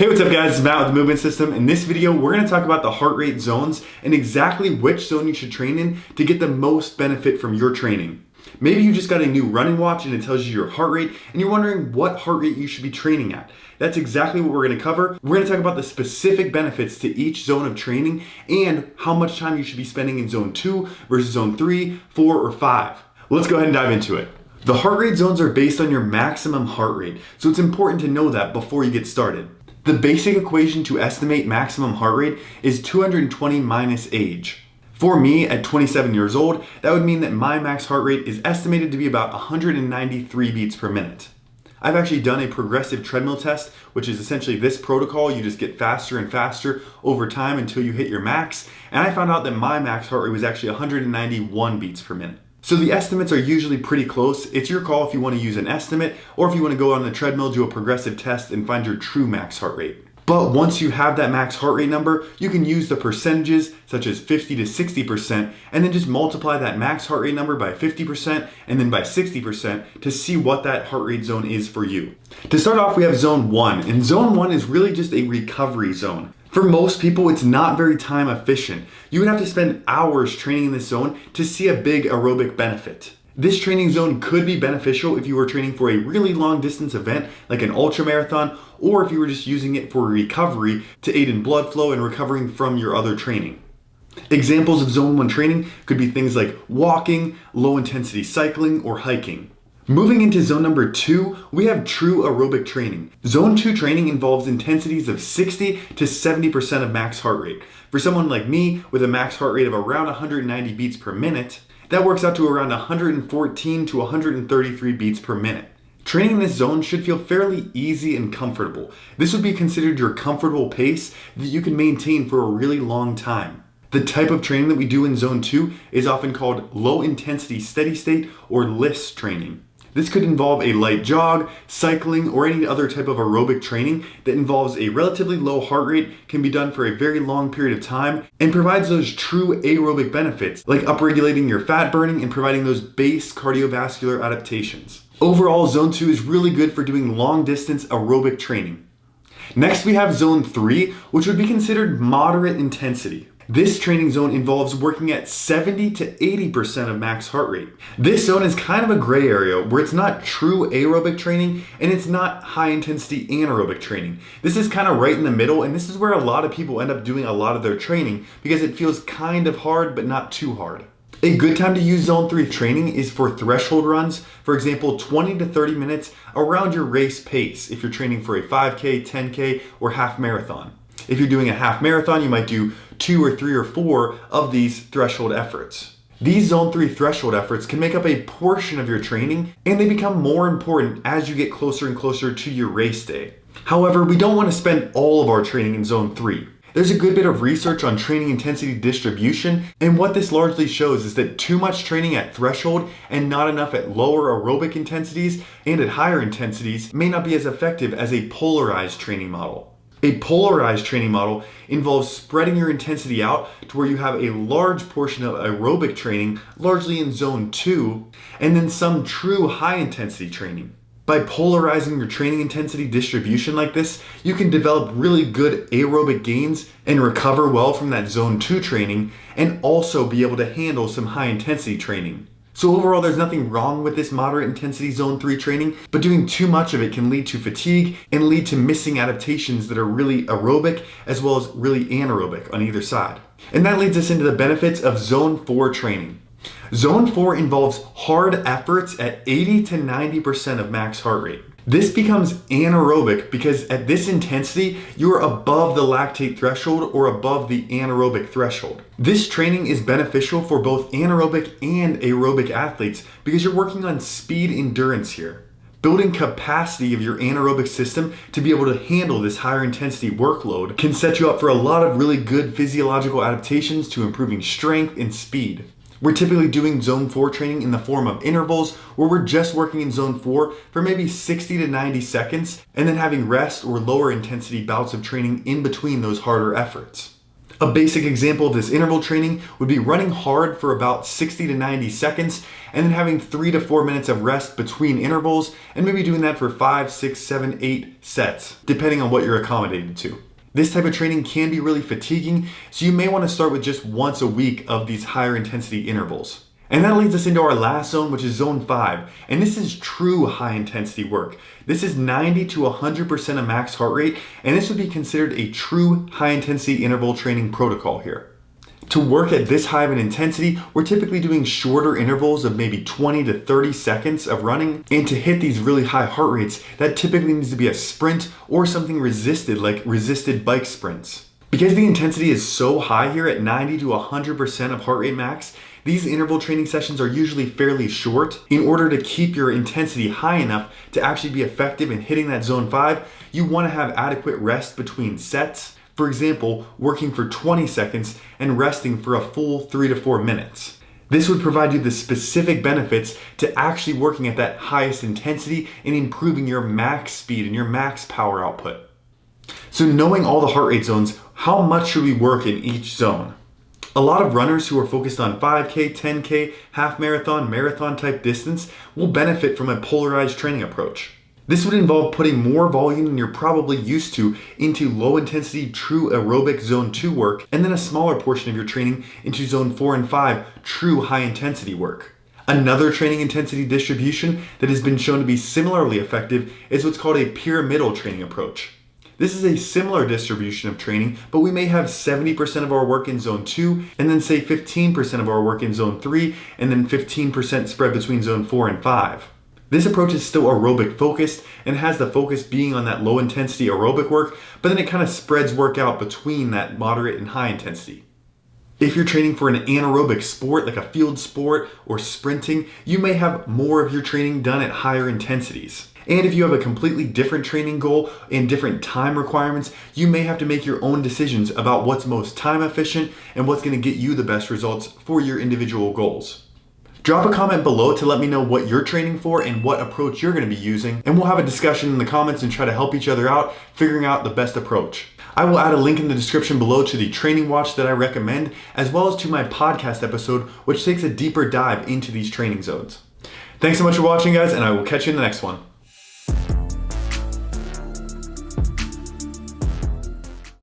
Hey, what's up guys, it's Matt with the Movement System. In this video, we're gonna talk about the heart rate zones and exactly which zone you should train in to get the most benefit from your training. Maybe you just got a new running watch and it tells you your heart rate and you're wondering what heart rate you should be training at. That's exactly what we're gonna cover. We're gonna talk about the specific benefits to each zone of training and how much time you should be spending in zone 2 versus zone 3, 4, or 5. Let's go ahead and dive into it. The heart rate zones are based on your maximum heart rate, so it's important to know that before you get started. The basic equation to estimate maximum heart rate is 220 minus age. For me, at 27 years old, that would mean that my max heart rate is estimated to be about 193 beats per minute. I've actually done a progressive treadmill test, which is essentially this protocol. You just get faster and faster over time until you hit your max, and I found out that my max heart rate was actually 191 beats per minute. So the estimates are usually pretty close. It's your call if you want to use an estimate or if you want to go on the treadmill, do a progressive test and find your true max heart rate. But once you have that max heart rate number, you can use the percentages such as 50 to 60% and then just multiply that max heart rate number by 50% and then by 60% to see what that heart rate zone is for you. To start off, we have zone 1, and zone 1 is really just a recovery zone. For most people, it's not very time efficient. You would have to spend hours training in this zone to see a big aerobic benefit. This training zone could be beneficial if you were training for a really long distance event like an ultra marathon, or if you were just using it for recovery to aid in blood flow and recovering from your other training. Examples of zone 1 training could be things like walking, low intensity cycling, or hiking. Moving into zone number 2, we have true aerobic training. Zone 2 training involves intensities of 60 to 70% of max heart rate. For someone like me with a max heart rate of around 190 beats per minute, that works out to around 114 to 133 beats per minute. Training in this zone should feel fairly easy and comfortable. This would be considered your comfortable pace that you can maintain for a really long time. The type of training that we do in zone 2 is often called low intensity steady state or LISS training. This could involve a light jog, cycling, or any other type of aerobic training that involves a relatively low heart rate, can be done for a very long period of time, and provides those true aerobic benefits like upregulating your fat burning and providing those base cardiovascular adaptations. Overall, zone 2 is really good for doing long distance aerobic training. Next, we have zone 3, which would be considered moderate intensity. This training zone involves working at 70 to 80% of max heart rate. This zone is kind of a gray area where it's not true aerobic training and it's not high intensity anaerobic training. This is kind of right in the middle, and this is where a lot of people end up doing a lot of their training because it feels kind of hard but not too hard. A good time to use zone 3 training is for threshold runs, for example 20 to 30 minutes around your race pace if you're training for a 5K, 10K, or half marathon. If you're doing a half marathon, you might do 2 or 3 or 4 of these threshold efforts. These zone 3 threshold efforts can make up a portion of your training, and they become more important as you get closer and closer to your race day. However, we don't want to spend all of our training in zone 3. There's a good bit of research on training intensity distribution, and what this largely shows is that too much training at threshold and not enough at lower aerobic intensities and at higher intensities may not be as effective as a polarized training model. A polarized training model involves spreading your intensity out to where you have a large portion of aerobic training, largely in zone 2, and then some true high intensity training. By polarizing your training intensity distribution like this, you can develop really good aerobic gains and recover well from that zone 2 training, and also be able to handle some high intensity training. So overall, there's nothing wrong with this moderate intensity zone 3 training, but doing too much of it can lead to fatigue and lead to missing adaptations that are really aerobic as well as really anaerobic on either side. And that leads us into the benefits of zone 4 training. Zone 4 involves hard efforts at 80 to 90% of max heart rate. This becomes anaerobic because at this intensity, you're above the lactate threshold or above the anaerobic threshold. This training is beneficial for both anaerobic and aerobic athletes because you're working on speed endurance here. Building capacity of your anaerobic system to be able to handle this higher intensity workload can set you up for a lot of really good physiological adaptations to improving strength and speed. We're typically doing zone 4 training in the form of intervals where we're just working in zone 4 for maybe 60 to 90 seconds and then having rest or lower intensity bouts of training in between those harder efforts. A basic example of this interval training would be running hard for about 60 to 90 seconds and then having 3 to 4 minutes of rest between intervals and maybe doing that for 5, 6, 7, 8 sets, depending on what you're accommodated to. This type of training can be really fatiguing, so you may want to start with just once a week of these higher intensity intervals. And that leads us into our last zone, which is zone 5. And this is true high intensity work. This is 90 to 100% of max heart rate, and this would be considered a true high intensity interval training protocol here. To work at this high of an intensity, we're typically doing shorter intervals of maybe 20 to 30 seconds of running. And to hit these really high heart rates, that typically needs to be a sprint or something resisted, like resisted bike sprints. Because the intensity is so high here at 90 to 100% of heart rate max, these interval training sessions are usually fairly short. In order to keep your intensity high enough to actually be effective in hitting that zone 5, you want to have adequate rest between sets. For example, working for 20 seconds and resting for a full 3 to 4 minutes. This would provide you the specific benefits to actually working at that highest intensity and improving your max speed and your max power output. So knowing all the heart rate zones, how much should we work in each zone? A lot of runners who are focused on 5K, 10K, half marathon, marathon type distance will benefit from a polarized training approach. This would involve putting more volume than you're probably used to into low intensity true aerobic zone 2 work, and then a smaller portion of your training into zone 4 and 5 true high intensity work. Another training intensity distribution that has been shown to be similarly effective is what's called a pyramidal training approach. This is a similar distribution of training, but we may have 70% of our work in zone 2, and then say 15% of our work in zone 3, and then 15% spread between zone 4 and 5. This approach is still aerobic focused and has the focus being on that low intensity aerobic work, but then it kind of spreads work out between that moderate and high intensity. If you're training for an anaerobic sport like a field sport or sprinting, you may have more of your training done at higher intensities. And if you have a completely different training goal and different time requirements, you may have to make your own decisions about what's most time efficient and what's going to get you the best results for your individual goals. Drop a comment below to let me know what you're training for and what approach you're going to be using, and we'll have a discussion in the comments and try to help each other out figuring out the best approach. I will add a link in the description below to the training watch that I recommend, as well as to my podcast episode, which takes a deeper dive into these training zones. Thanks so much for watching, guys, and I will catch you in the next one.